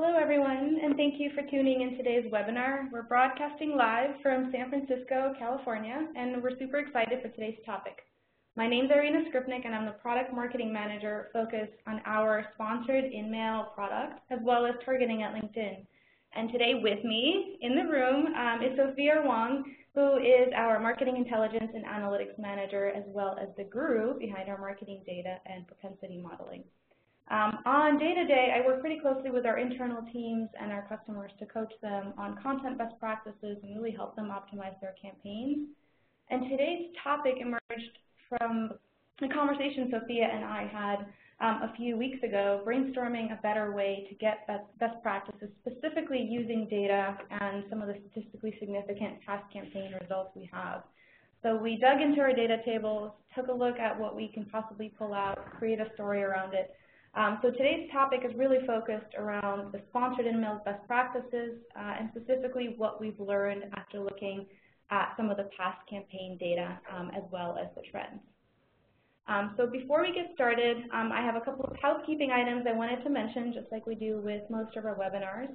Hello everyone, and thank you for tuning in today's webinar. We're broadcasting live from San Francisco, California, and we're super excited for today's topic. My name is Irina Skripnik, and I'm the Product Marketing Manager focused on our sponsored InMail product, as well as targeting at LinkedIn. And today with me in the room is Sophia Wong, who is our Marketing Intelligence and Analytics Manager, as well as the guru behind our marketing data and propensity modeling. On day-to-day, I work pretty closely with our internal teams and our customers to coach them on content best practices and really help them optimize their campaigns. And today's topic emerged from a conversation Sophia and I had a few weeks ago, brainstorming a better way to get best practices, specifically using data and some of the statistically significant past campaign results we have. So we dug into our data tables, took a look at what we can possibly pull out, create a story around it. So today's topic is really focused around the sponsored InMail best practices and specifically what we've learned after looking at some of the past campaign data as well as the trends. So before we get started, I have a couple of housekeeping items I wanted to mention, just like we do with most of our webinars.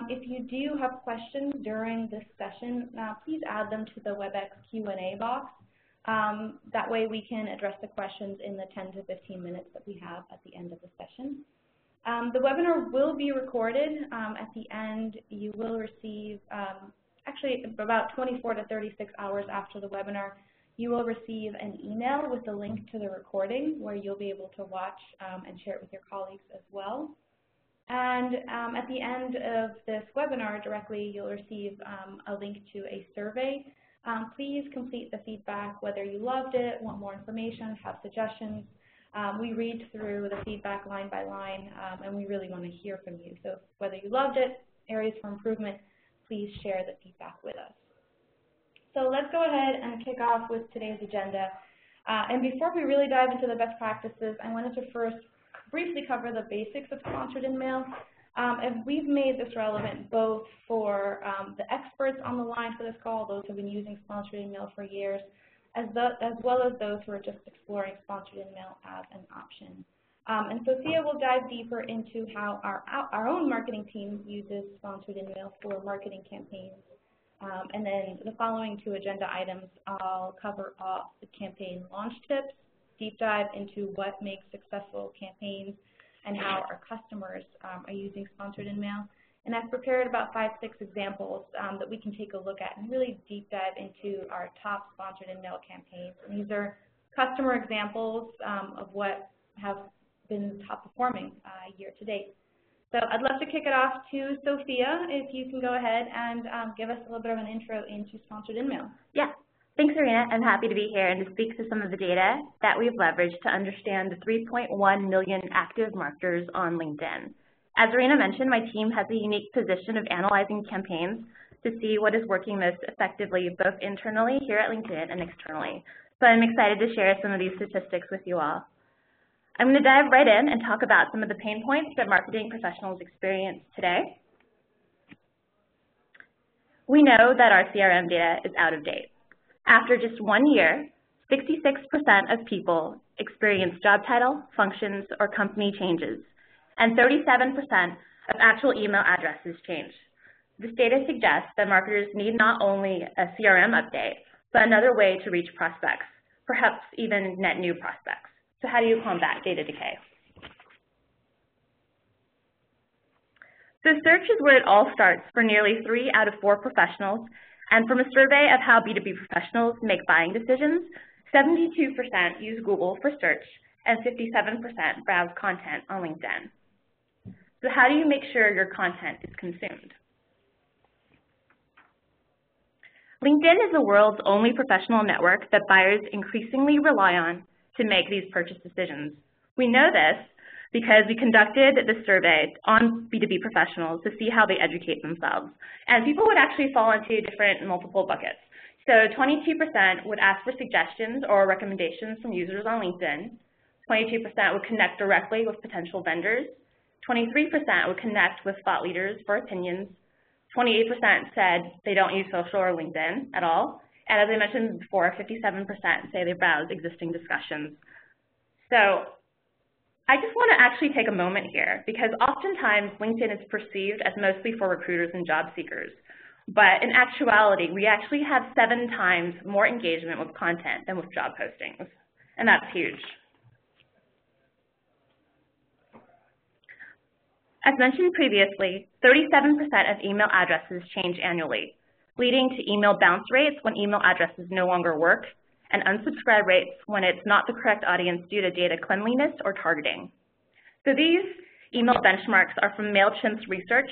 If you do have questions during this session, please add them to the WebEx Q&A box. That way we can address the questions in the 10 to 15 minutes that we have at the end of the session. The webinar will be recorded. At the end, you will receive, actually about 24 to 36 hours after the webinar, you will receive an email with a link to the recording where you'll be able to watch and share it with your colleagues as well. And at the end of this webinar directly, you'll receive a link to a survey. Please complete the feedback, whether you loved it, want more information, have suggestions. We read through the feedback line by line, and we really want to hear from you. So whether you loved it, areas for improvement, please share the feedback with us. So let's go ahead and kick off with today's agenda. And before we really dive into the best practices, I wanted to first briefly cover the basics of sponsored InMail. And we've made this relevant both for the experts on the line for this call, those who have been using sponsored InMail for years, as well as those who are just exploring sponsored InMail as an option. And Sophia will dive deeper into how our own marketing team uses sponsored InMail for marketing campaigns. And then the following two agenda items, I'll cover off the campaign launch tips, deep dive into what makes successful campaigns, and how our customers are using sponsored InMail. And I've prepared about 5-6 examples that we can take a look at and really deep dive into our top sponsored InMail campaigns. And these are customer examples of what have been top performing year to date. So I'd love to kick it off to Sophia, if you can go ahead and give us a little bit of an intro into sponsored InMail. Yeah. Thanks, Irina. I'm happy to be here and to speak to some of the data that we've leveraged to understand the 3.1 million active marketers on LinkedIn. As Irina mentioned, my team has a unique position of analyzing campaigns to see what is working most effectively both internally here at LinkedIn and externally. So I'm excited to share some of these statistics with you all. I'm going to dive right in and talk about some of the pain points that marketing professionals experience today. We know that our CRM data is out of date. After just 1 year, 66% of people experience job title, functions, or company changes, and 37% of actual email addresses change. This data suggests that marketers need not only a CRM update, but another way to reach prospects, perhaps even net new prospects. So how do you combat data decay? So search is where it all starts for nearly 3 out of 4 professionals. And from a survey of how B2B professionals make buying decisions, 72% use Google for search and 57% browse content on LinkedIn. So how do you make sure your content is consumed? LinkedIn is the world's only professional network that buyers increasingly rely on to make these purchase decisions. We know this because we conducted the survey on B2B professionals to see how they educate themselves. And people would actually fall into different multiple buckets. So 22% would ask for suggestions or recommendations from users on LinkedIn. 22% would connect directly with potential vendors. 23% would connect with thought leaders for opinions. 28% said they don't use social or LinkedIn at all. And as I mentioned before, 57% say they browse existing discussions. So I just want to actually take a moment here because oftentimes LinkedIn is perceived as mostly for recruiters and job seekers. But in actuality, we actually have 7 times more engagement with content than with job postings, and that's huge. As mentioned previously, 37% of email addresses change annually, leading to email bounce rates when email addresses no longer work, and unsubscribe rates when it's not the correct audience due to data cleanliness or targeting. So these email benchmarks are from MailChimp's research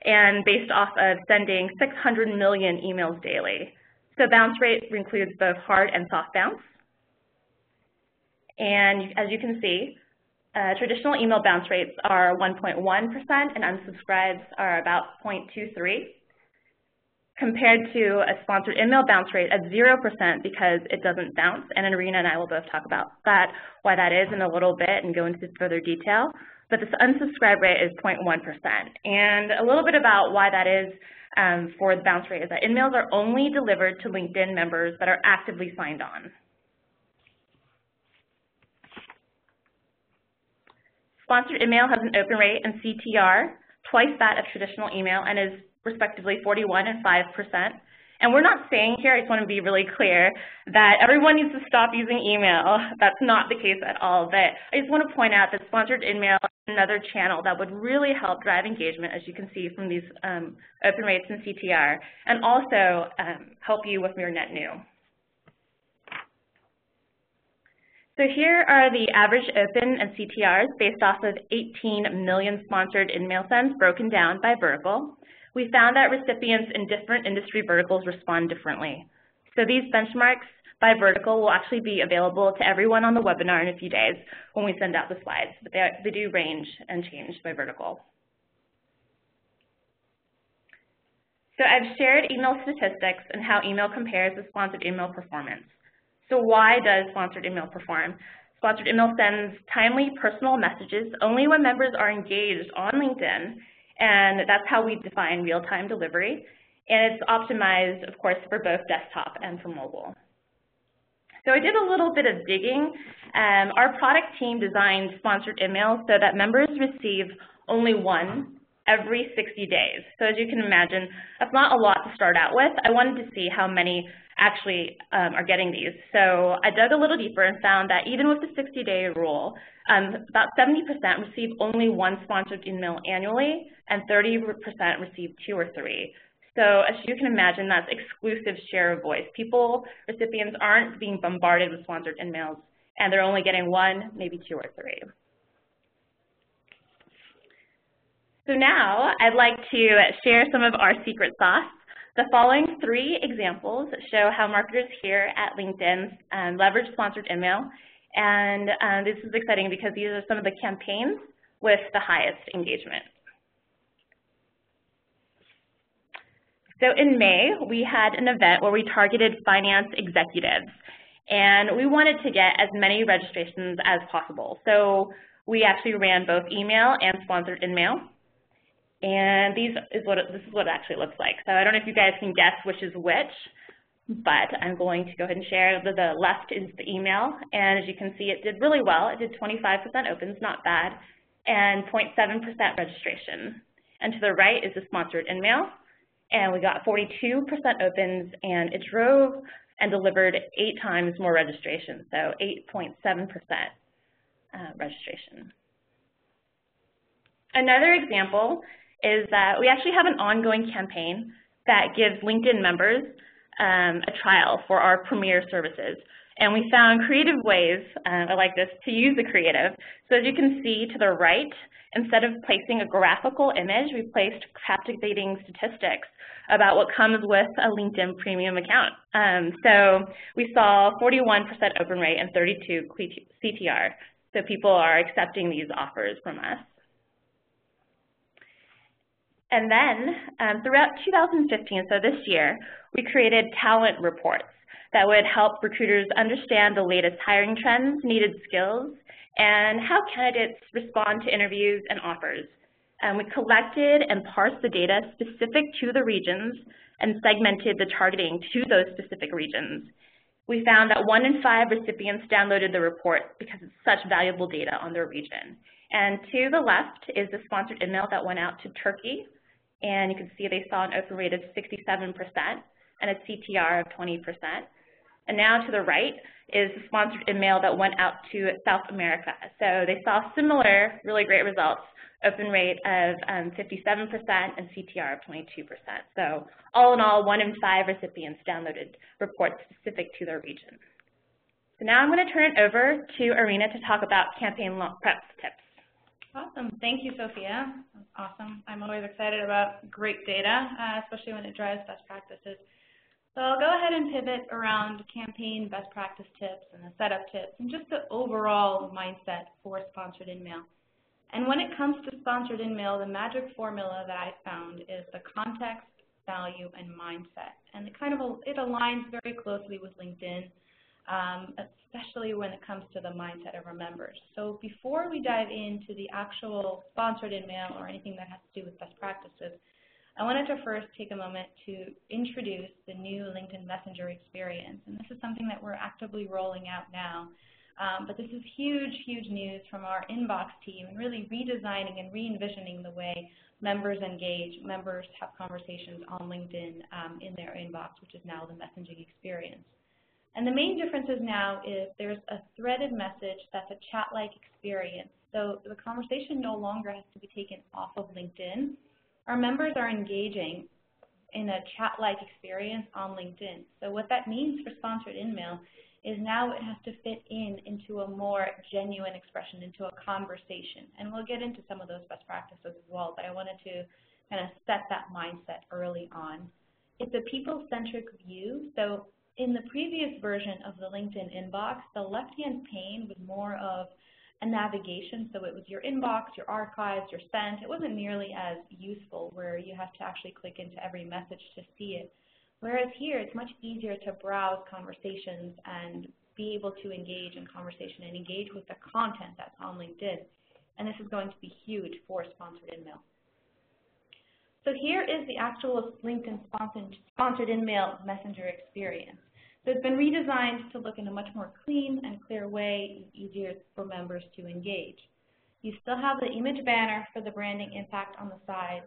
and based off of sending 600 million emails daily. So bounce rate includes both hard and soft bounce. And as you can see, traditional email bounce rates are 1.1% and unsubscribes are about 0.23%, compared to a sponsored email bounce rate at 0% because it doesn't bounce. And Irina and I will both talk about that, why that is in a little bit and go into further detail. But this unsubscribe rate is 0.1%. And a little bit about why that is for the bounce rate is that InMails are only delivered to LinkedIn members that are actively signed on. Sponsored email has an open rate and CTR twice that of traditional email and is respectively 41% and 5%. And we're not saying here, I just want to be really clear, that everyone needs to stop using email. That's not the case at all. But I just want to point out that sponsored email is another channel that would really help drive engagement, as you can see from these open rates and CTR, and also help you with your net new. So here are the average open and CTRs based off of 18 million sponsored InMail sends broken down by vertical. We found that recipients in different industry verticals respond differently. So these benchmarks by vertical will actually be available to everyone on the webinar in a few days when we send out the slides, but they do range and change by vertical. So I've shared email statistics and how email compares with sponsored email performance. So why does sponsored email perform? Sponsored email sends timely personal messages only when members are engaged on LinkedIn, and that's how we define real-time delivery. And it's optimized, of course, for both desktop and for mobile. So I did a little bit of digging. Our product team designed sponsored emails so that members receive only one every 60 days. So as you can imagine, that's not a lot to start out with. I wanted to see how many actually are getting these. So I dug a little deeper and found that even with the 60-day rule, about 70% receive only one sponsored email annually, and 30% receive 2 or 3. So as you can imagine, that's exclusive share of voice. Recipients aren't being bombarded with sponsored emails, and they're only getting 1, maybe 2 or 3. So now I'd like to share some of our secret sauce. The following 3 examples show how marketers here at LinkedIn leverage sponsored email. And this is exciting because these are some of the campaigns with the highest engagement. So in May, we had an event where we targeted finance executives. And we wanted to get as many registrations as possible. So we actually ran both email and sponsored email. And this is what it actually looks like. So I don't know if you guys can guess which is which, but I'm going to go ahead and share. The left is the email, and as you can see, it did really well. It did 25% opens, not bad, and 0.7% registration. And to the right is the sponsored email, and we got 42% opens, and it drove and delivered 8 times more registration, so 8.7% registration. Another example is that we actually have an ongoing campaign that gives LinkedIn members a trial for our premier services. And we found creative ways, I like this, to use the creative. So as you can see to the right, instead of placing a graphical image, we placed captivating statistics about what comes with a LinkedIn premium account. So we saw 41% open rate and 32 CTR. So people are accepting these offers from us. And then throughout 2015, so this year, we created talent reports that would help recruiters understand the latest hiring trends, needed skills, and how candidates respond to interviews and offers. And we collected and parsed the data specific to the regions and segmented the targeting to those specific regions. We found that 1 in 5 recipients downloaded the report because it's such valuable data on their region. And to the left is the sponsored email that went out to Turkey, and you can see they saw an open rate of 67% and a CTR of 20%. And now to the right is the sponsored email that went out to South America. So they saw similar, really great results, open rate of 57% and CTR of 22%. So all in all, 1 in 5 recipients downloaded reports specific to their region. So now I'm going to turn it over to Irina to talk about campaign prep tips. Awesome. Thank you, Sophia. That's awesome. I'm always excited about great data, especially when it drives best practices. So I'll go ahead and pivot around campaign best practice tips and the setup tips and just the overall mindset for sponsored InMail. And when it comes to sponsored InMail, the magic formula that I found is the context, value, and mindset. And it aligns very closely with LinkedIn, especially when it comes to the mindset of our members. So before we dive into the actual sponsored InMail or anything that has to do with best practices, I wanted to first take a moment to introduce the new LinkedIn Messenger experience. And this is something that we're actively rolling out now. But this is huge, huge news from our inbox team and really redesigning and re-envisioning the way members engage, members have conversations on LinkedIn in their inbox, which is now the messaging experience. And the main differences now is there's a threaded message that's a chat-like experience. So the conversation no longer has to be taken off of LinkedIn. Our members are engaging in a chat-like experience on LinkedIn. So what that means for sponsored InMail is now it has to fit into a more genuine expression, into a conversation. And we'll get into some of those best practices as well, but I wanted to kind of set that mindset early on. It's a people-centric view. So in the previous version of the LinkedIn inbox, the left-hand pane was more of a navigation, so it was your inbox, your archives, your sent. It wasn't nearly as useful where you have to actually click into every message to see it. Whereas here, it's much easier to browse conversations and be able to engage in conversation and engage with the content that's on LinkedIn. And this is going to be huge for sponsored InMail. So here is the actual LinkedIn sponsored InMail messenger experience. So it's been redesigned to look in a much more clean and clear way, easier for members to engage. You still have the image banner for the branding impact on the side.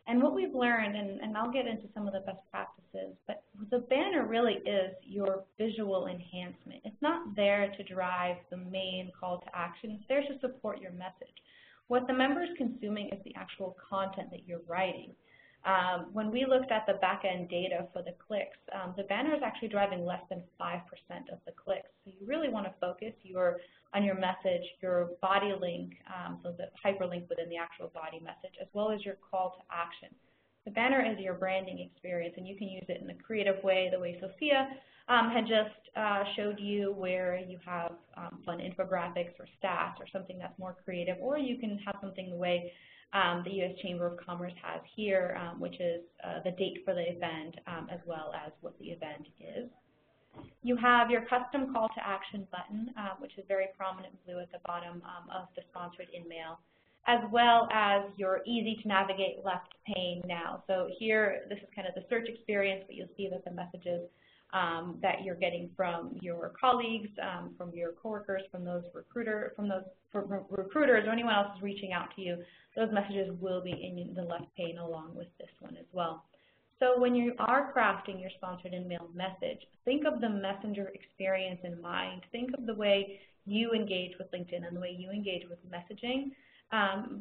And what we've learned, and I'll get into some of the best practices, but the banner really is your visual enhancement. It's not there to drive the main call to action. It's there to support your message. What the member is consuming is the actual content that you're writing. When we looked at the back-end data for the clicks, the banner is actually driving less than 5% of the clicks. So you really want to focus on your message, your body link, so the hyperlink within the actual body message, as well as your call to action. The banner is your branding experience, and you can use it in a creative way, the way Sophia had just showed you, where you have fun infographics or stats or something that's more creative, or you can have something the way the U.S. Chamber of Commerce has here, which is the date for the event, as well as what the event is. You have your custom call to action button, which is very prominent blue at the bottom of the sponsored InMail, as well as your easy to navigate left pane now. So here, this is kind of the search experience, but you'll see that the messages that you're getting from your colleagues, from your coworkers, from recruiters, or anyone else who's reaching out to you, those messages will be in the left pane along with this one as well. So when you are crafting your sponsored InMail message, think of the messenger experience in mind. Think of the way you engage with LinkedIn and the way you engage with messaging,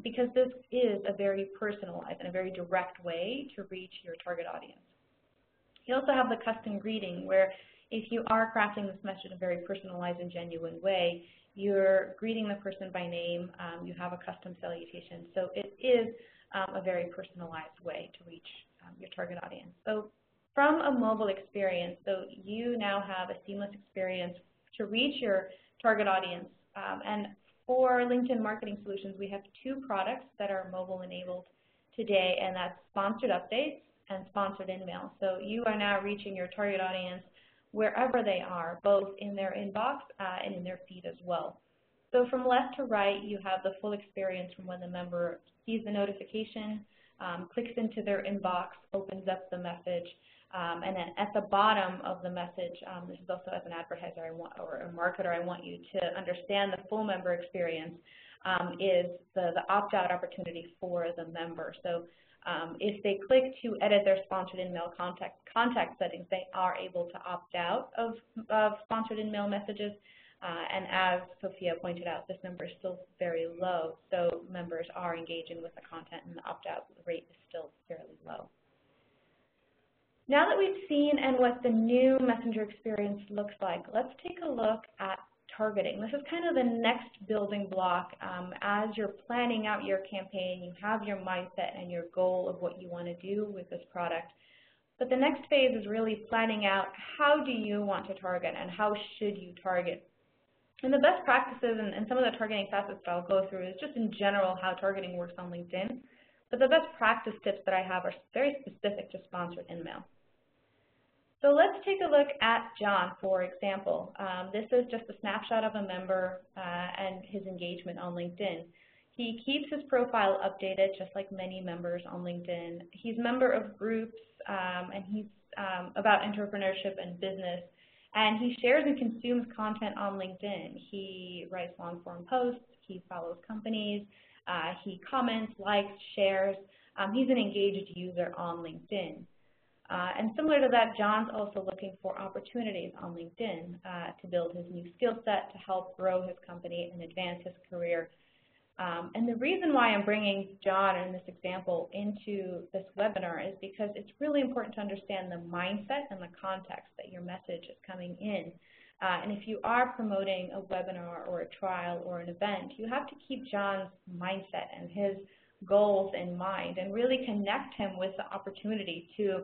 because this is a very personalized and a very direct way to reach your target audience. You also have the custom greeting, where if you are crafting this message in a very personalized and genuine way, you're greeting the person by name, you have a custom salutation. So it is a very personalized way to reach your target audience. So from a mobile experience, so you now have a seamless experience to reach your target audience. And for LinkedIn Marketing Solutions, we have 2 products that are mobile enabled today, and that's sponsored updates and sponsored InMail. So you are now reaching your target audience wherever they are, both in their inbox and in their feed as well. So from left to right, you have the full experience from when the member sees the notification, clicks into their inbox, opens up the message, And then at the bottom of the message, this is also as an advertiser or a marketer, I want you to understand the full member experience is the opt-out opportunity for the member. So if they click to edit their sponsored InMail contact settings, they are able to opt out of sponsored InMail messages. And as Sophia pointed out, this number is still very low, so members are engaging with the content and the opt-out rate is still fairly low. Now that we've seen and what the new messenger experience looks like, let's take a look at targeting. This is kind of the next building block as you're planning out your campaign. You have your mindset and your goal of what you want to do with this product. But the next phase is really planning out how do you want to target and how should you target. And the best practices and some of the targeting facets that I'll go through is just in general how targeting works on LinkedIn. But the best practice tips that I have are very specific to sponsored InMail. So let's take a look at John, for example. This is just a snapshot of a member and his engagement on LinkedIn. He keeps his profile updated, just like many members on LinkedIn. He's a member of groups, and he's about entrepreneurship and business. And he shares and consumes content on LinkedIn. He writes long-form posts. He follows companies. He comments, likes, shares. He's an engaged user on LinkedIn. And similar to that, John's also looking for opportunities on LinkedIn to build his new skill set, to help grow his company and advance his career. And the reason why I'm bringing John in this example into this webinar is because it's really important to understand the mindset and the context that your message is coming in. And if you are promoting a webinar or a trial or an event, you have to keep John's mindset and his goals in mind and really connect him with the opportunity to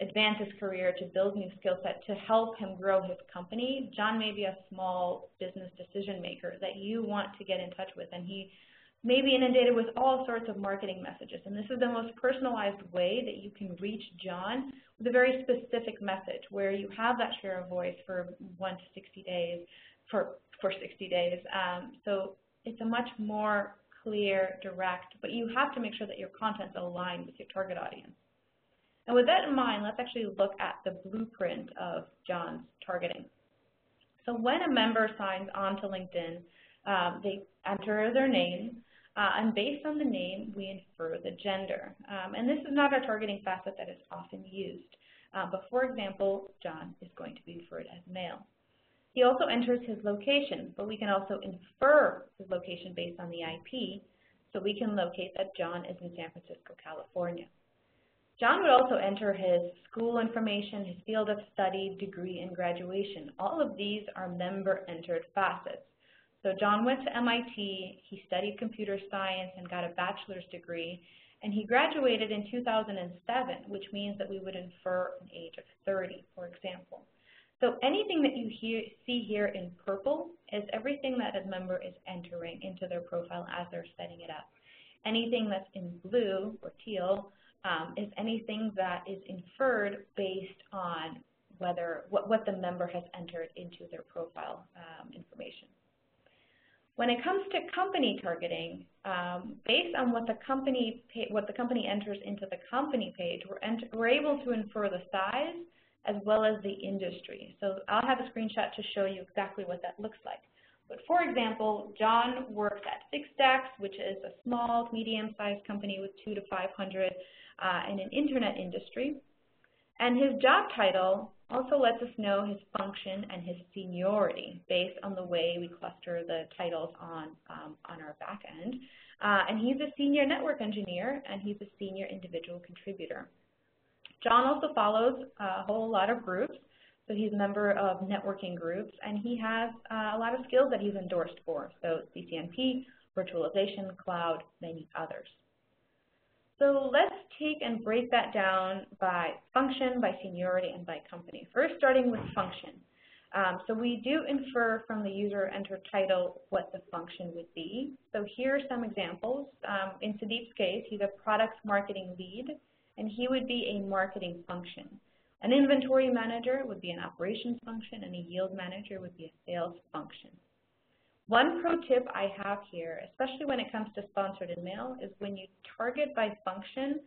advance his career, to build new skill set, to help him grow his company. John may be a small business decision maker that you want to get in touch with, and he may be inundated with all sorts of marketing messages. And this is the most personalized way that you can reach John with a very specific message where you have that share of voice for 1 to 60 days, for 60 days. So it's a much more clear, direct, but you have to make sure that your content's aligned with your target audience. And with that in mind, let's actually look at the blueprint of John's targeting. So when a member signs on to LinkedIn, they enter their name, and based on the name, we infer the gender. And this is not a targeting facet that is often used. But for example, John is going to be inferred as male. He also enters his location, but we can also infer his location based on the IP, so we can locate that John is in San Francisco, California. John would also enter his school information, his field of study, degree, and graduation. All of these are member-entered facets. So John went to MIT, he studied computer science and got a bachelor's degree, and he graduated in 2007, which means that we would infer an age of 30, for example. So anything that you see here in purple is everything that a member is entering into their profile as they're setting it up. Anything that's in blue or teal is anything that is inferred based on what the member has entered into their profile information. When it comes to company targeting, based on what the company enters into the company page, we're able to infer the size as well as the industry. So I'll have a screenshot to show you exactly what that looks like. But for example, John works at Six-Stacks, which is a small, medium-sized company with 200 to 500 in an internet industry. And his job title also lets us know his function and his seniority based on the way we cluster the titles on our back end. And he's a senior network engineer, and he's a senior individual contributor. John also follows a whole lot of groups. So he's a member of networking groups, and he has a lot of skills that he's endorsed for. So CCNP, virtualization, cloud, many others. So let's take and break that down by function, by seniority, and by company. First, starting with function. So we do infer from the user entered title what the function would be. So here are some examples. In Sudeep's case, he's a product marketing lead, and he would be a marketing function. An inventory manager would be an operations function, and a yield manager would be a sales function. One pro tip I have here, especially when it comes to sponsored InMail, is when you target by function,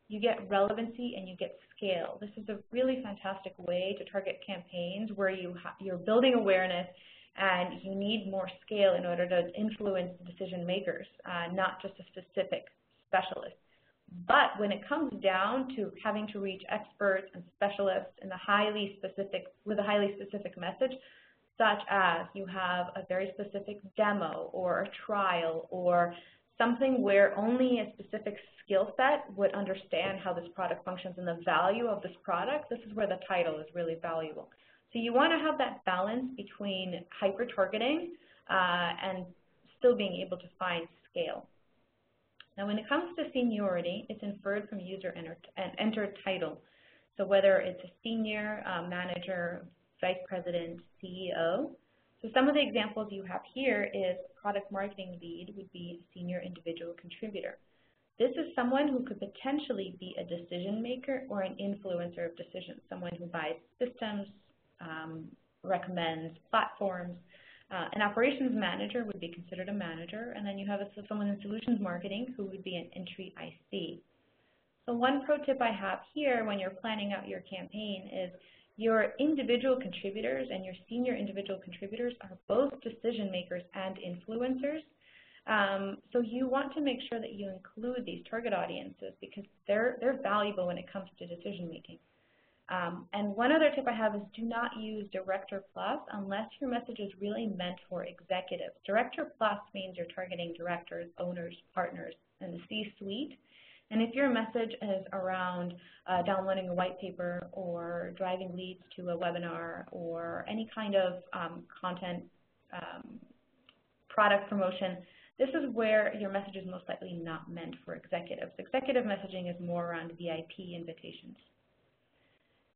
you get relevancy and you get scale. This is a really fantastic way to target campaigns where you're building awareness and you need more scale in order to influence decision makers, not just a specific specialist. But when it comes down to having to reach experts and specialists in with a highly specific message, such as you have a very specific demo or a trial or something where only a specific skill set would understand how this product functions and the value of this product, this is where the title is really valuable. So you want to have that balance between hyper-targeting and still being able to find scale. Now, when it comes to seniority, it's inferred from user entered title. So whether it's a senior, manager, vice president, CEO. So some of the examples you have here is product marketing lead would be a senior individual contributor. This is someone who could potentially be a decision maker or an influencer of decisions, someone who buys systems, recommends platforms. An operations manager would be considered a manager, and then you have someone in solutions marketing who would be an entry IC. So one pro tip I have here when you're planning out your campaign is your individual contributors and your senior individual contributors are both decision makers and influencers. So you want to make sure that you include these target audiences because they're valuable when it comes to decision making. And one other tip I have is do not use Director Plus unless your message is really meant for executives. Director Plus means you're targeting directors, owners, partners, and the C-suite. And if your message is around downloading a white paper or driving leads to a webinar or any kind of content product promotion, this is where your message is most likely not meant for executives. Executive messaging is more around VIP invitations.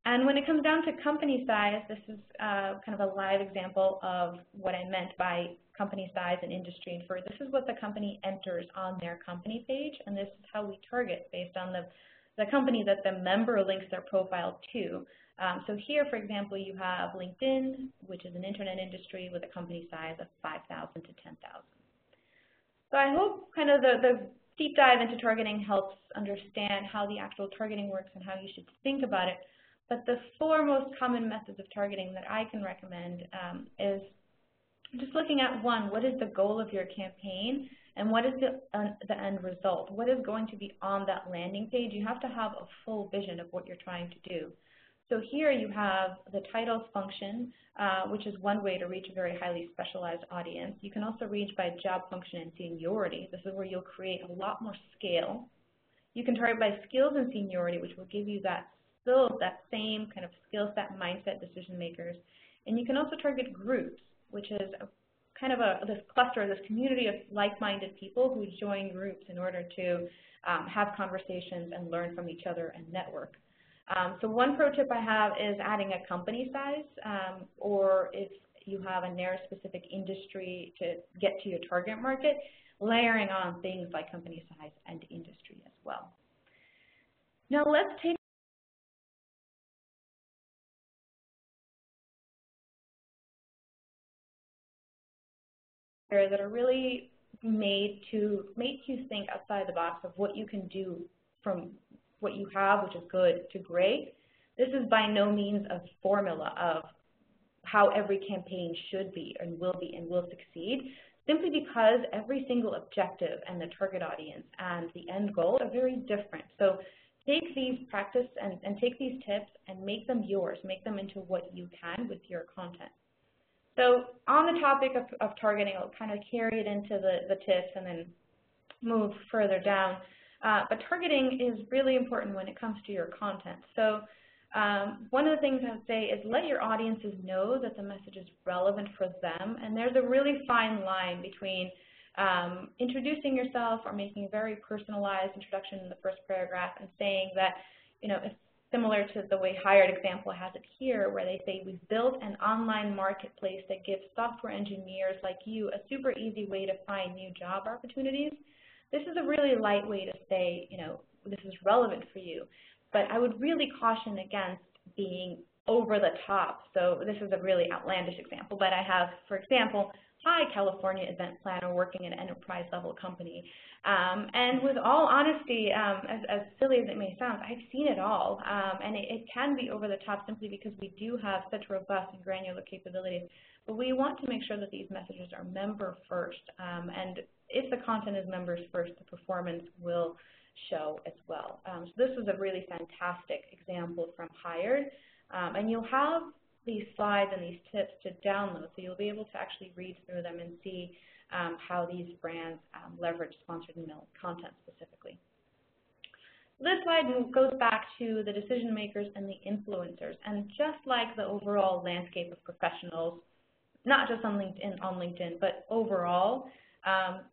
And when it comes down to company size, this is kind of a live example of what I meant by company size and industry inferred. This is what the company enters on their company page, and this is how we target based on the company that the member links their profile to. So here, for example, you have LinkedIn, which is an internet industry with a company size of 5,000 to 10,000. So I hope kind of the deep dive into targeting helps understand how the actual targeting works and how you should think about it. But the four most common methods of targeting that I can recommend is just looking at, one, what is the goal of your campaign and what is the end result? What is going to be on that landing page? You have to have a full vision of what you're trying to do. So here you have the titles function, which is one way to reach a very highly specialized audience. You can also reach by job function and seniority. This is where you'll create a lot more scale. You can target by skills and seniority, which will give you that same kind of skill set, mindset, decision makers. And you can also target groups, which is this cluster, this community of like-minded people who join groups in order to have conversations and learn from each other and network. So one pro tip I have is adding a company size, or if you have a narrow specific industry to get to your target market, layering on things like company size and industry as well. Now let's take that are really made to make you think outside the box of what you can do from what you have, which is good, to great. This is by no means a formula of how every campaign should be and will succeed, simply because every single objective and the target audience and the end goal are very different. So take these practice and take these tips and make them yours, make them into what you can with your content. So on the topic of targeting, I'll kind of carry it into the tips and then move further down. But targeting is really important when it comes to your content. So one of the things I would say is let your audiences know that the message is relevant for them. And there's a really fine line between introducing yourself or making a very personalized introduction in the first paragraph and saying that, it's similar to the way Hired example has it here, where they say, we've built an online marketplace that gives software engineers like you a super easy way to find new job opportunities. This is a really light way to say, this is relevant for you. But I would really caution against being over the top. So this is a really outlandish example, but I have, for example, hi, California event planner working in an enterprise level company. And with all honesty, as silly as it may sound, I've seen it all. And it can be over the top simply because we do have such robust and granular capabilities. But we want to make sure that these messages are member first. And if the content is members first, the performance will show as well. So this was a really fantastic example from Hired. And you'll have these slides and these tips to download, so you'll be able to actually read through them and see how these brands leverage sponsored email content specifically. This slide goes back to the decision makers and the influencers, and just like the overall landscape of professionals, not just on LinkedIn, but overall,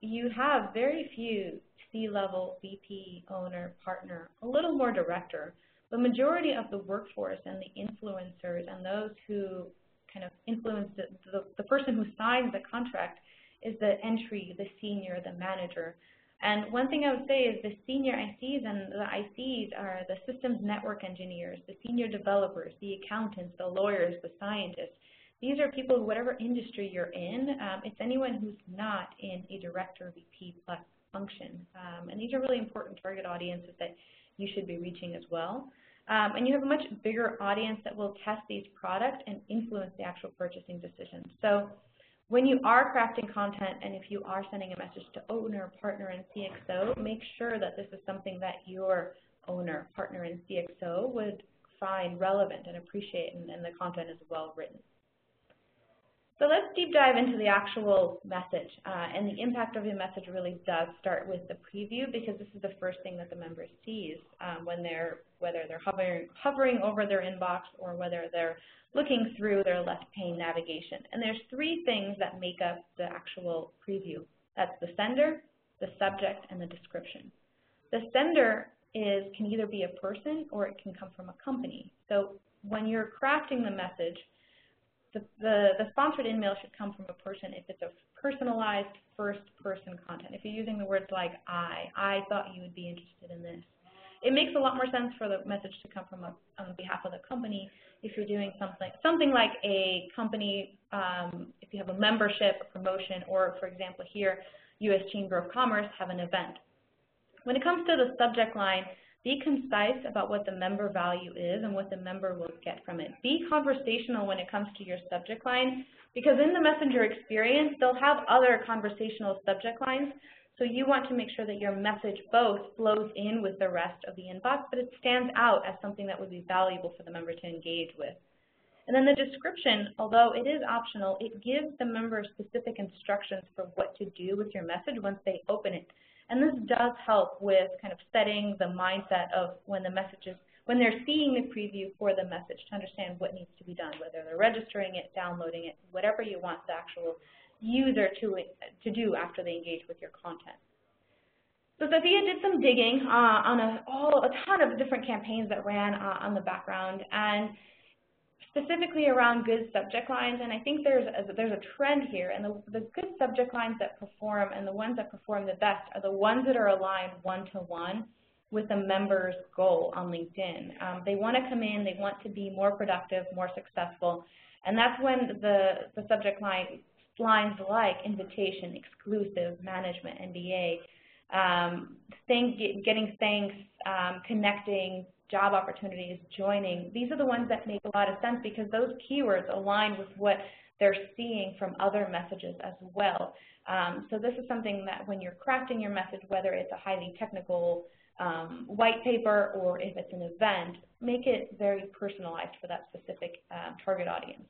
you have very few C-level, VP, owner, partner, a little more director. The majority of the workforce and the influencers and those who kind of influence the person who signs the contract is the entry, the senior, the manager. And one thing I would say is the senior ICs and the ICs are the systems network engineers, the senior developers, the accountants, the lawyers, the scientists. These are people who, whatever industry you're in, it's anyone who's not in a director, VP plus function. And these are really important target audiences that you should be reaching as well. And you have a much bigger audience that will test these products and influence the actual purchasing decisions. So when you are crafting content and if you are sending a message to owner, partner, and CXO, make sure that this is something that your owner, partner, and CXO would find relevant and appreciate, and the content is well written. So let's deep dive into the actual message, and the impact of your message really does start with the preview, because this is the first thing that the member sees whether they're hovering over their inbox or whether they're looking through their left pane navigation. And there's three things that make up the actual preview. That's the sender, the subject, and the description. The sender can either be a person or it can come from a company. So when you're crafting the message, the sponsored InMail should come from a person if it's a personalized first-person content. If you're using the words like I thought you would be interested in this. It makes a lot more sense for the message to come from on behalf of the company if you're doing something like a company, if you have a membership, a promotion, or for example here, U.S. Chamber of Commerce have an event. When it comes to the subject line, be concise about what the member value is and what the member will get from it. Be conversational when it comes to your subject line, because in the messenger experience, they'll have other conversational subject lines. So you want to make sure that your message both flows in with the rest of the inbox, but it stands out as something that would be valuable for the member to engage with. And then the description, although it is optional, it gives the member specific instructions for what to do with your message once they open it. And this does help with kind of setting the mindset of when they're seeing the preview for the message to understand what needs to be done, whether they're registering it, downloading it, whatever you want the actual user to do after they engage with your content. So Sophia did some digging on a ton of different campaigns that ran on the background, and specifically around good subject lines, and I think there's a trend here, and the good subject lines that perform and the ones that perform the best are the ones that are aligned one-to-one with the member's goal on LinkedIn. They want to come in, they want to be more productive, more successful, and that's when the subject lines like invitation, exclusive, management, NDA, getting thanks, connecting, job opportunities, joining, these are the ones that make a lot of sense because those keywords align with what they're seeing from other messages as well. So this is something that when you're crafting your message, whether it's a highly technical white paper or if it's an event, make it very personalized for that specific target audience.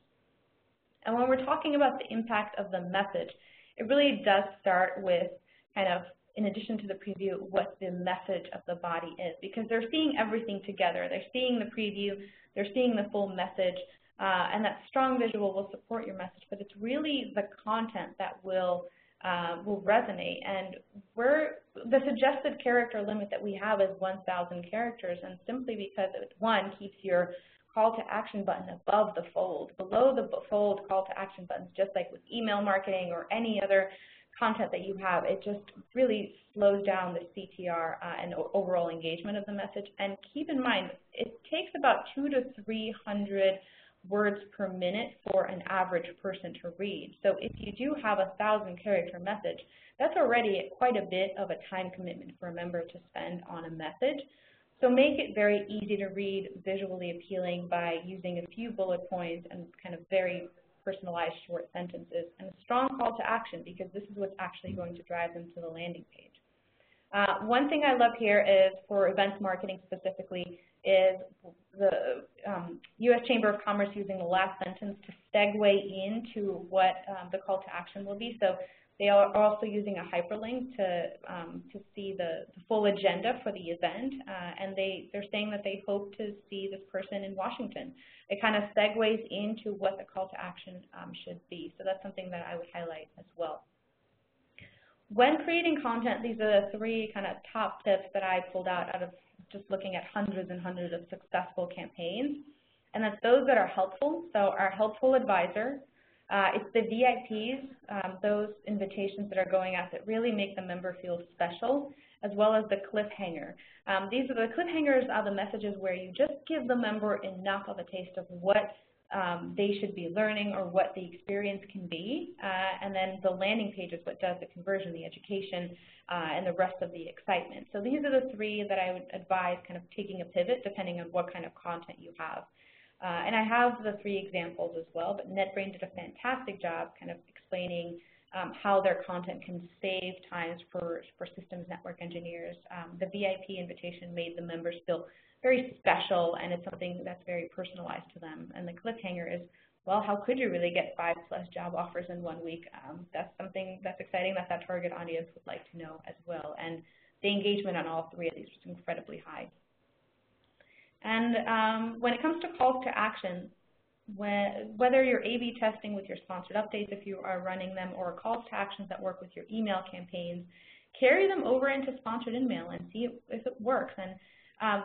And when we're talking about the impact of the message, it really does start with kind of, in addition to the preview, what the message of the body is, because they're seeing everything together. They're seeing the preview, they're seeing the full message, and that strong visual will support your message, but it's really the content that will resonate. And the suggested character limit that we have is 1,000 characters, and simply because it, one, keeps your call to action button above the fold. Below the fold call to action buttons, just like with email marketing or any other content that you have, it just really slows down the CTR and overall engagement of the message. And keep in mind, it takes about 200 to 300 words per minute for an average person to read. So if you do have a 1,000-character message, that's already quite a bit of a time commitment for a member to spend on a message. So make it very easy to read, visually appealing by using a few bullet points and kind of very personalized short sentences, and a strong call to action, because this is what's actually going to drive them to the landing page. One thing I love here is, for events marketing specifically, is the U.S. Chamber of Commerce using the last sentence to segue into what the call to action will be. So they are also using a hyperlink to see the full agenda for the event, and they're saying that they hope to see this person in Washington. It kind of segues into what the call to action should be. So that's something that I would highlight as well. When creating content, these are the 3 kind of top tips that I pulled out of just looking at hundreds and hundreds of successful campaigns. And that's those that are helpful. So our helpful advisor, it's the VIPs, those invitations that are going out that really make the member feel special, as well as the cliffhanger. These are the cliffhangers are the messages where you just give the member enough of a taste of what they should be learning or what the experience can be, and then the landing page is what does the conversion, the education, and the rest of the excitement. So these are the 3 that I would advise kind of taking a pivot depending on what kind of content you have. And I have the 3 examples as well, but NetBrain did a fantastic job kind of explaining how their content can save times for systems network engineers. The VIP invitation made the members feel very special, and it's something that's very personalized to them. And the cliffhanger is, well, how could you really get 5+ job offers in 1 week? That's something that's exciting that target audience would like to know as well. And the engagement on all 3 of these was incredibly high. And when it comes to calls to action, whether you're A/B testing with your sponsored updates, if you are running them, or calls to actions that work with your email campaigns, carry them over into sponsored InMail and see if it works. And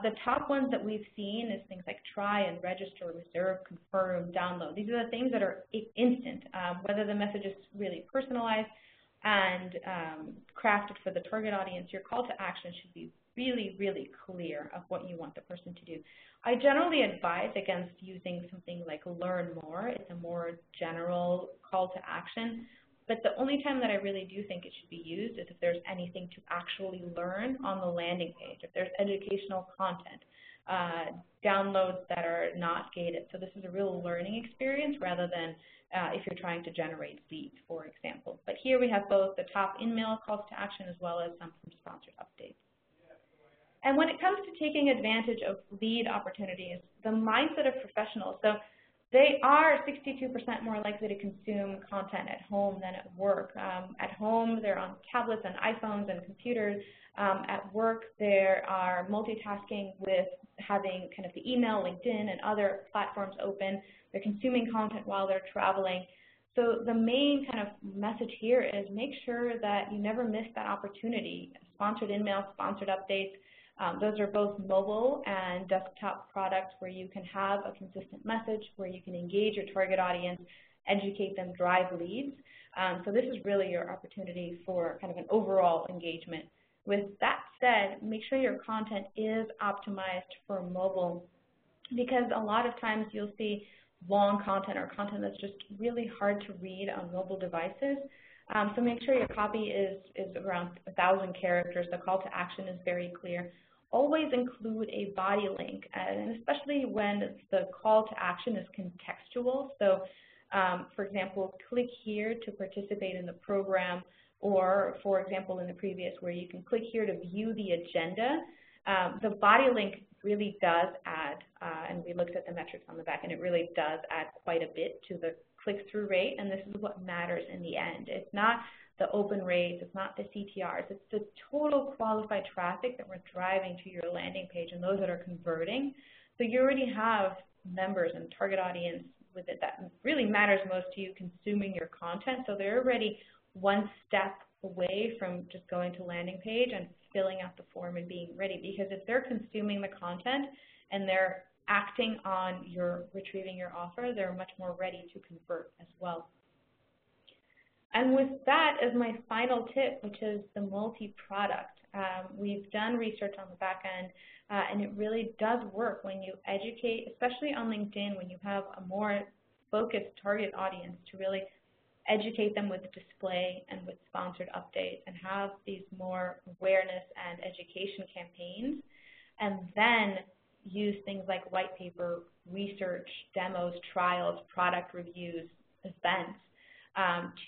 the top ones that we've seen is things like try and register, reserve, confirm, download. These are the things that are instant, whether the message is really personalized and crafted for the target audience. Your call to action should be really, really clear of what you want the person to do. I generally advise against using something like learn more. It's a more general call to action. But the only time that I really do think it should be used is if there's anything to actually learn on the landing page, if there's educational content, downloads that are not gated. So this is a real learning experience rather than if you're trying to generate leads, for example. But here we have both the top InMail calls to action as well as some from sponsored updates. And when it comes to taking advantage of lead opportunities, the mindset of professionals, so they are 62% more likely to consume content at home than at work. At home, they're on tablets and iPhones and computers. At work, they are multitasking with having kind of the email, LinkedIn, and other platforms open. They're consuming content while they're traveling. So the main kind of message here is make sure that you never miss that opportunity. Sponsored InMail, sponsored updates, those are both mobile and desktop products where you can have a consistent message, where you can engage your target audience, educate them, drive leads. So this is really your opportunity for kind of an overall engagement. With that said, make sure your content is optimized for mobile, because a lot of times you'll see long content or content that's just really hard to read on mobile devices. So make sure your copy is around 1,000 characters. The call to action is very clear. Always include a body link, and especially when the call to action is contextual. So, for example, click here to participate in the program, or, for example, in the previous where you can click here to view the agenda. The body link really does add, and we looked at the metrics on the back, and it really does add quite a bit to the click-through rate, and this is what matters in the end. It's not the open rates, it's not the CTRs, it's the total qualified traffic that we're driving to your landing page and those that are converting. So you already have members and target audience with it that really matters most to you consuming your content, so they're already one step away from just going to landing page and filling out the form and being ready, because if they're consuming the content and they're acting on retrieving your offer, they're much more ready to convert as well. And with that as my final tip, which is the multi-product. We've done research on the back end, and it really does work when you educate, especially on LinkedIn, when you have a more focused target audience, to really educate them with display and with sponsored updates and have these more awareness and education campaigns, and then use things like white paper, research, demos, trials, product reviews, events,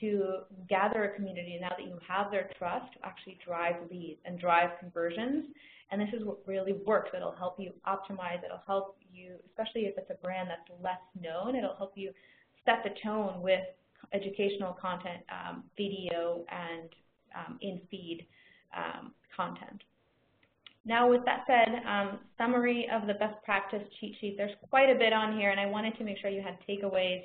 to gather a community now that you have their trust to actually drive leads and drive conversions. And this is what really works. It'll help you optimize. It'll help you, especially if it's a brand that's less known, it'll help you set the tone with educational content, video, and in-feed content. Now, with that said, summary of the best practice cheat sheet. There's quite a bit on here, and I wanted to make sure you had takeaways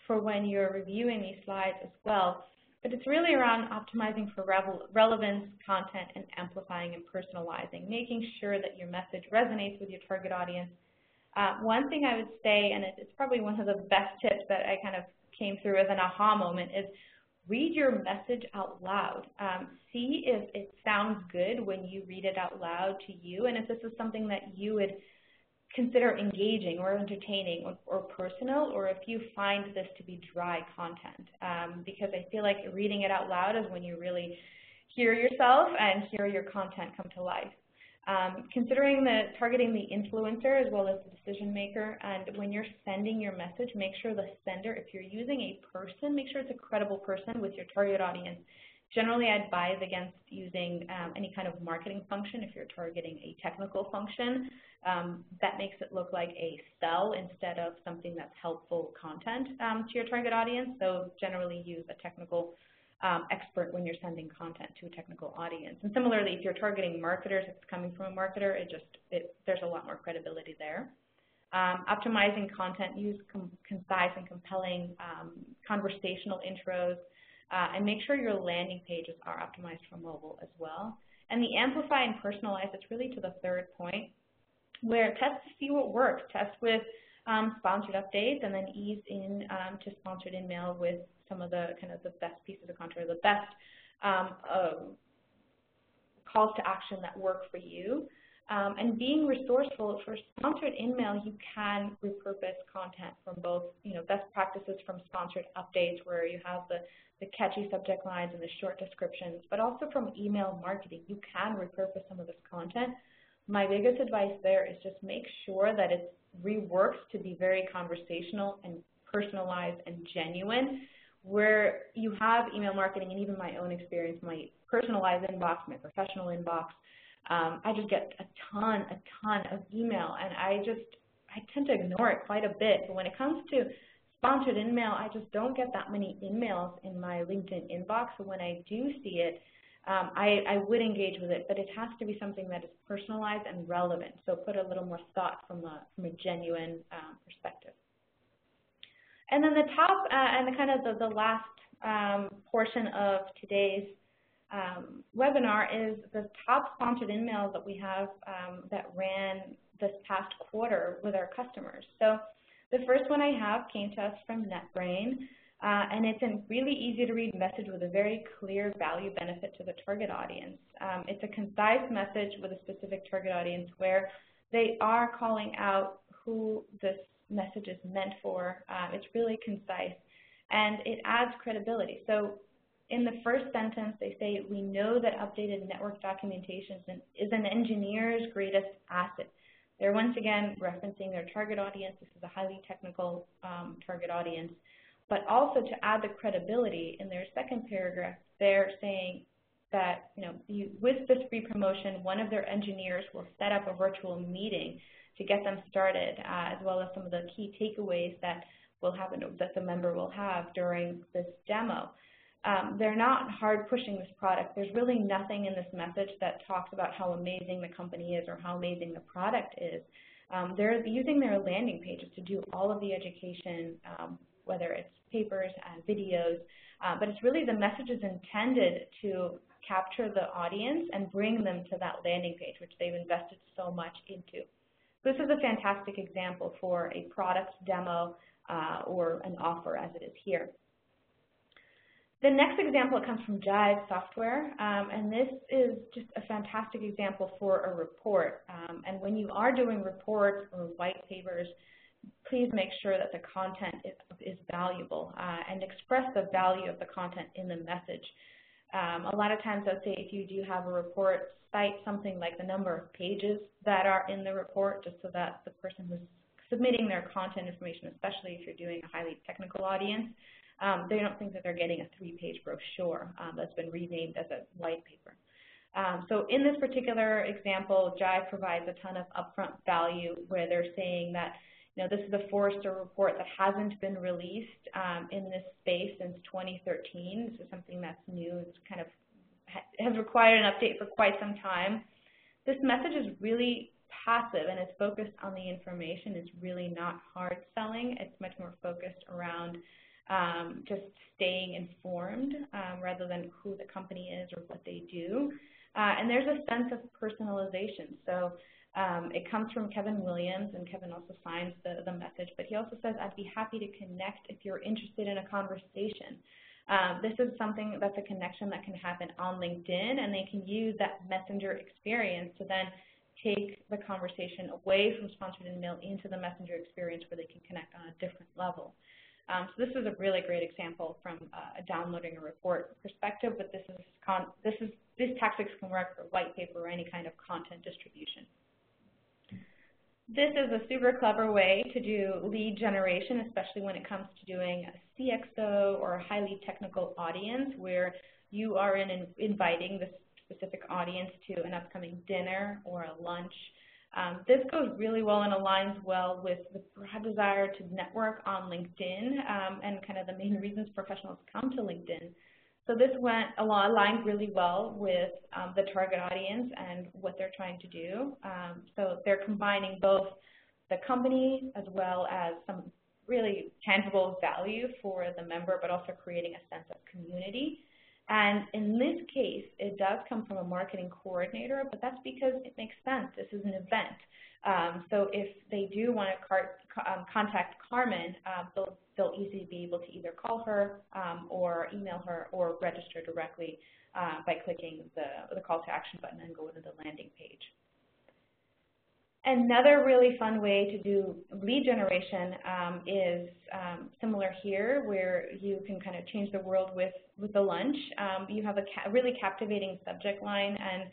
for when you're reviewing these slides as well. But it's really around optimizing for relevance, content, and amplifying and personalizing, making sure that your message resonates with your target audience. One thing I would say, and it's probably one of the best tips that I kind of came through as an aha moment, is read your message out loud. See if it sounds good when you read it out loud to you, and if this is something that you would consider engaging or entertaining or personal, or if you find this to be dry content. Because I feel like reading it out loud is when you really hear yourself and hear your content come to life. Considering targeting the influencer as well as the decision maker, and when you're sending your message, make sure the sender, if you're using a person, make sure it's a credible person with your target audience. Generally, I'd advise against using any kind of marketing function if you're targeting a technical function. That makes it look like a sell instead of something that's helpful content to your target audience. So generally use a technical expert when you're sending content to a technical audience. And similarly, if you're targeting marketers, if it's coming from a marketer, there's a lot more credibility there. Optimizing content, use concise and compelling conversational intros, and make sure your landing pages are optimized for mobile as well. And the amplify and personalize, it's really to the third point, where test to see what works. Test with sponsored updates, and then ease in to sponsored InMail with some of the kind of the best pieces of content, or the best calls to action that work for you. And being resourceful, for sponsored InMail, you can repurpose content from both, best practices from sponsored updates where you have the catchy subject lines and the short descriptions, but also from email marketing. You can repurpose some of this content. My biggest advice there is just make sure that it reworks to be very conversational and personalized and genuine, where you have email marketing, and even my own experience, my personalized inbox, my professional inbox, I just get a ton of email, and I tend to ignore it quite a bit. But when it comes to sponsored InMail, I just don't get that many emails in my LinkedIn inbox. So when I do see it, I would engage with it, but it has to be something that is personalized and relevant. So put a little more thought from a genuine perspective. And then the top and the last portion of today's webinar is the top sponsored InMails that we have that ran this past quarter with our customers. So the first one I have came to us from NetBrain, and it's a really easy to read message with a very clear value benefit to the target audience. It's a concise message with a specific target audience where they are calling out who this message is meant for. It's really concise, and it adds credibility. So in the first sentence, they say, we know that updated network documentation is an engineer's greatest asset. They're once again referencing their target audience. This is a highly technical target audience. But also to add the credibility, in their second paragraph, they're saying that with this free promotion, one of their engineers will set up a virtual meeting to get them started, as well as some of the key takeaways that the member will have during this demo. They're not hard pushing this product. There's really nothing in this message that talks about how amazing the company is or how amazing the product is. They're using their landing pages to do all of the education, whether it's papers and videos, but it's really the message is intended to capture the audience and bring them to that landing page, which they've invested so much into. This is a fantastic example for a product demo or an offer, as it is here. The next example comes from Jive software, and this is just a fantastic example for a report. And when you are doing reports or white papers, please make sure that the content is valuable and express the value of the content in the message. A lot of times, let's say if you do have a report, cite something like the number of pages that are in the report, just so that the person who's submitting their content information, especially if you're doing a highly technical audience, they don't think that they're getting a 3-page brochure that's been renamed as a white paper. So in this particular example, Jive provides a ton of upfront value where they're saying that, you know, this is a Forrester report that hasn't been released in this space since 2013. This is something that's new. It's kind of has required an update for quite some time. This message is really passive and it's focused on the information. It's really not hard selling. It's much more focused around just staying informed rather than who the company is or what they do. And there's a sense of personalization. So it comes from Kevin Williams, and Kevin also signs the message, but he also says, I'd be happy to connect if you're interested in a conversation. This is something that's a connection that can happen on LinkedIn, and they can use that messenger experience to then take the conversation away from sponsored email into the messenger experience where they can connect on a different level. So this is a really great example from downloading a report perspective, but these tactics can work for white paper or any kind of content distribution. This is a super clever way to do lead generation, especially when it comes to doing a CXO or a highly technical audience where you are inviting the specific audience to an upcoming dinner or a lunch. This goes really well and aligns well with the broad desire to network on LinkedIn and kind of the main reasons professionals come to LinkedIn. So this aligned really well with the target audience and what they're trying to do. So they're combining both the company as well as some really tangible value for the member, but also creating a sense of community. And in this case, it does come from a marketing coordinator, but that's because it makes sense. This is an event. So if they do want to contact Carmen, they'll easily be able to either call her or email her or register directly by clicking the call to action button and go to the landing page. Another really fun way to do lead generation is similar here, where you can kind of change the world with the lunch. You have a really captivating subject line, and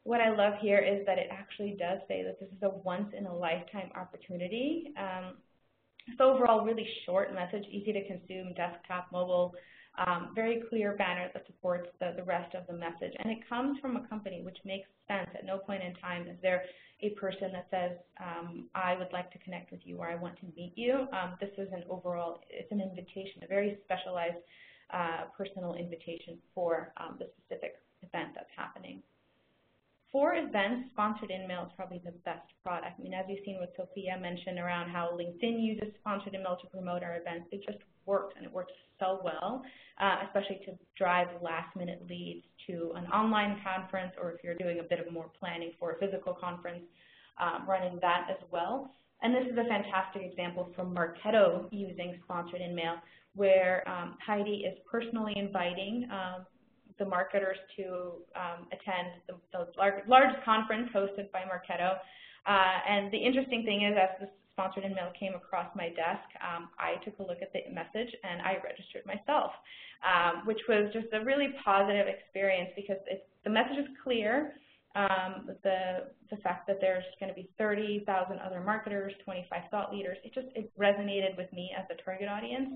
what I love here is that it actually does say that this is a once-in-a-lifetime opportunity. So overall, really short message, easy to consume, desktop, mobile, very clear banner that supports the rest of the message. And it comes from a company, which makes sense. At no point in time is there a person that says, I would like to connect with you or I want to meet you. This is an overall, it's an invitation, a very specialized personal invitation for the specific event that's happening. For events, sponsored InMail is probably the best product. I mean, as you've seen what Sophia mentioned around how LinkedIn uses sponsored InMail to promote our events, it just works, and it works so well, especially to drive last-minute leads to an online conference, or if you're doing a bit of more planning for a physical conference, running that as well. And this is a fantastic example from Marketo using sponsored InMail, where Heidi is personally inviting the marketers to attend the largest conference hosted by Marketo. And the interesting thing is, as this sponsored InMail came across my desk, I took a look at the message and I registered myself, which was just a really positive experience because the message is clear. The fact that there's going to be 30,000 other marketers, 25 thought leaders, it resonated with me as the target audience,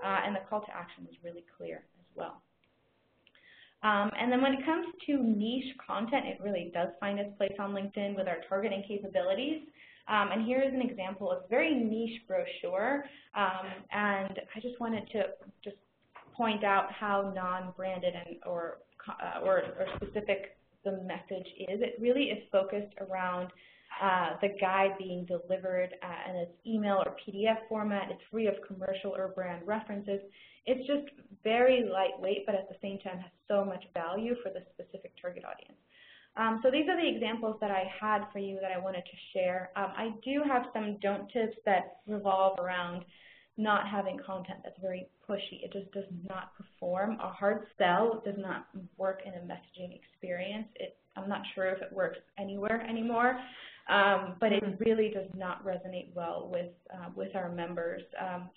and the call to action was really clear as well. And then when it comes to niche content, it really does find its place on LinkedIn with our targeting capabilities. And here is an example of a very niche brochure. And I just wanted to just point out how non-branded or specific the message is. It really is focused around the guide being delivered in its email or PDF format. It's free of commercial or brand references. It's just very lightweight, but at the same time has so much value for the specific target audience. So these are the examples that I had for you that I wanted to share. I do have some don't tips that revolve around not having content that's very pushy. It just does not perform. A hard sell does not work in a messaging experience. I'm not sure if it works anywhere anymore, but it really does not resonate well with our members.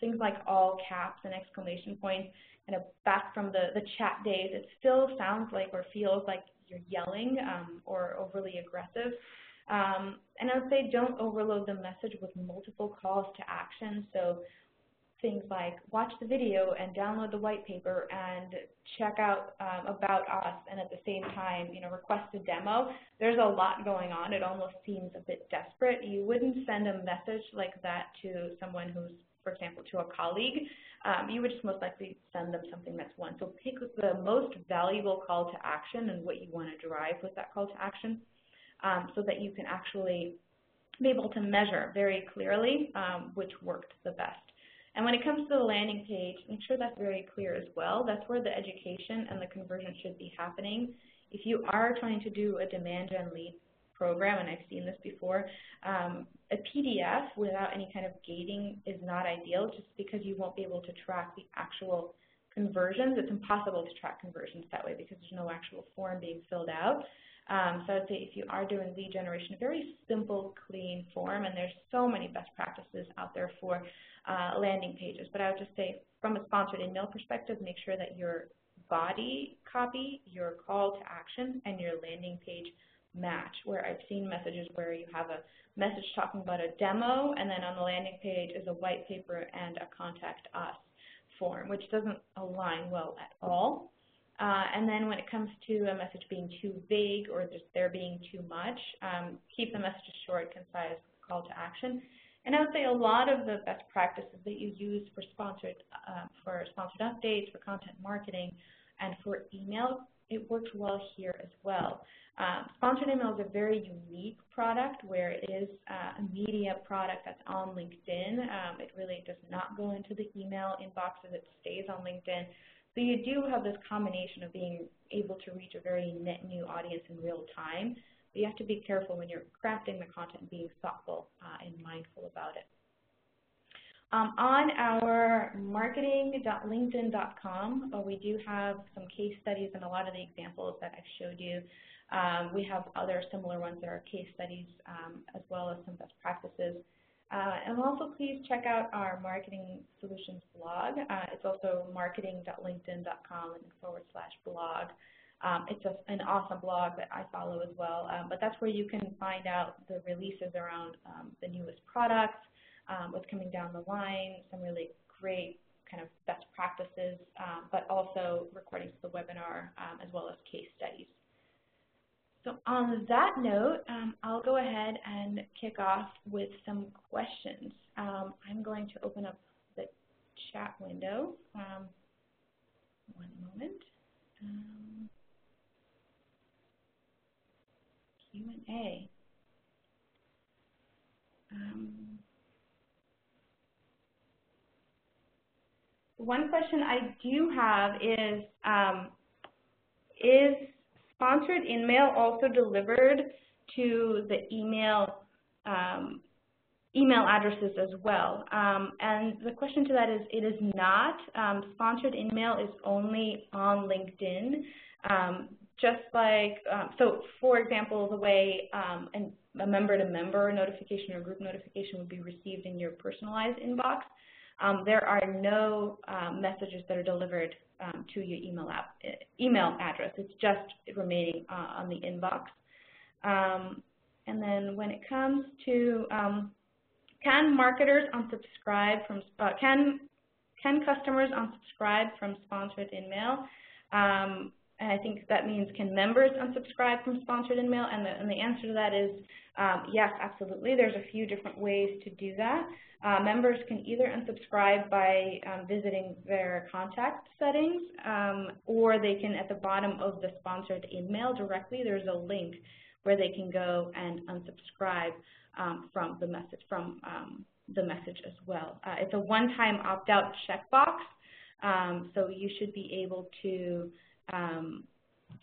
Things like all caps and exclamation points, kind of back from the chat days, it still sounds like or feels like you're yelling or overly aggressive. And I would say don't overload the message with multiple calls to action. So things like watch the video and download the white paper and check out about us, and at the same time, request a demo. There's a lot going on. It almost seems a bit desperate. You wouldn't send a message like that to someone who's, for example, to a colleague. You would just most likely send them something that's one. So pick the most valuable call to action and what you want to derive with that call to action, so that you can actually be able to measure very clearly which worked the best. And when it comes to the landing page, make sure that's very clear as well. That's where the education and the conversion should be happening. If you are trying to do a demand gen lead program, and I've seen this before, a PDF without any kind of gating is not ideal, just because you won't be able to track the actual conversions. It's impossible to track conversions that way because there's no actual form being filled out. So I'd say if you are doing lead generation, a very simple, clean form, and there's so many best practices out there for landing pages. But I would just say from a sponsored email perspective, make sure that your body copy, your call to action, and your landing page match, where I've seen messages where you have a message talking about a demo, and then on the landing page is a white paper and a contact us form, which doesn't align well at all. And then when it comes to a message being too vague or just there being too much, keep the messages short, concise, call to action. And I would say a lot of the best practices that you use for sponsored updates, for content marketing, and for email, it works well here as well. Sponsored email is a very unique product where it is a media product that's on LinkedIn. It really does not go into the email inboxes. It stays on LinkedIn. So you do have this combination of being able to reach a very net new audience in real time. But you have to be careful when you're crafting the content, being thoughtful and mindful about it. On our marketing.linkedin.com, we do have some case studies and a lot of the examples that I've showed you. We have other similar ones that are case studies as well as some best practices. And also please check out our marketing solutions blog. It's also marketing.linkedin.com /blog. It's an awesome blog that I follow as well, but that's where you can find out the releases around the newest products, what's coming down the line, some really great kind of best practices, but also recordings of the webinar as well as case studies. So on that note, I'll go ahead and kick off with some questions. I'm going to open up the chat window. One moment. Q&A. One question I do have is sponsored InMail also delivered to the email addresses as well? And the question to that is, it is not. Sponsored InMail is only on LinkedIn. Just like, so for example, the way a member-to-member notification or group notification would be received in your personalized inbox, there are no messages that are delivered to your email address. It's just remaining on the inbox. And then when it comes to can marketers unsubscribe from can customers unsubscribe from sponsored InMail? And I think that means can members unsubscribe from sponsored InMail? And the answer to that is yes, absolutely. There's a few different ways to do that. Members can either unsubscribe by visiting their contact settings, or they can, at the bottom of the sponsored InMail directly, there's a link where they can go and unsubscribe from the message as well. It's a one-time opt-out checkbox, so you should be able to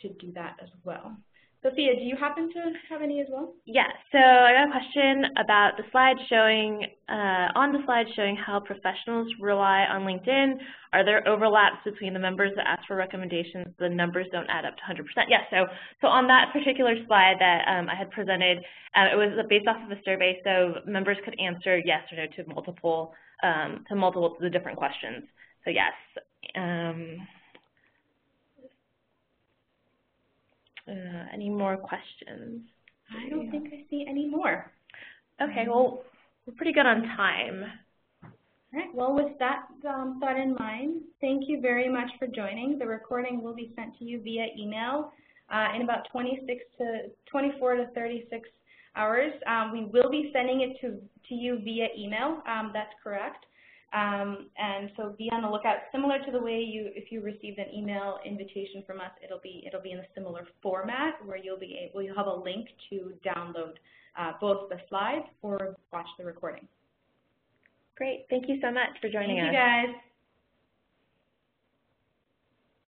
do that as well. Sophia, do you happen to have any as well? Yeah, so I got a question about the slide showing, on the slide showing how professionals rely on LinkedIn. Are there overlaps between the members that ask for recommendations? The numbers don't add up to 100%. Yes, so on that particular slide that I had presented, it was based off of a survey, so members could answer yes or no to multiple to the different questions. So yes. Any more questions? I don't think I see any more. Okay, well, we're pretty good on time. All right, well, with that thought in mind, thank you very much for joining. The recording will be sent to you via email in about 24 to 36 hours. We will be sending it to you via email, that's correct. And so be on the lookout. Similar to the way if you received an email invitation from us, it'll be in a similar format where you'll have a link to download both the slides or watch the recording. Great. Thank you so much for joining us. Thank you, guys.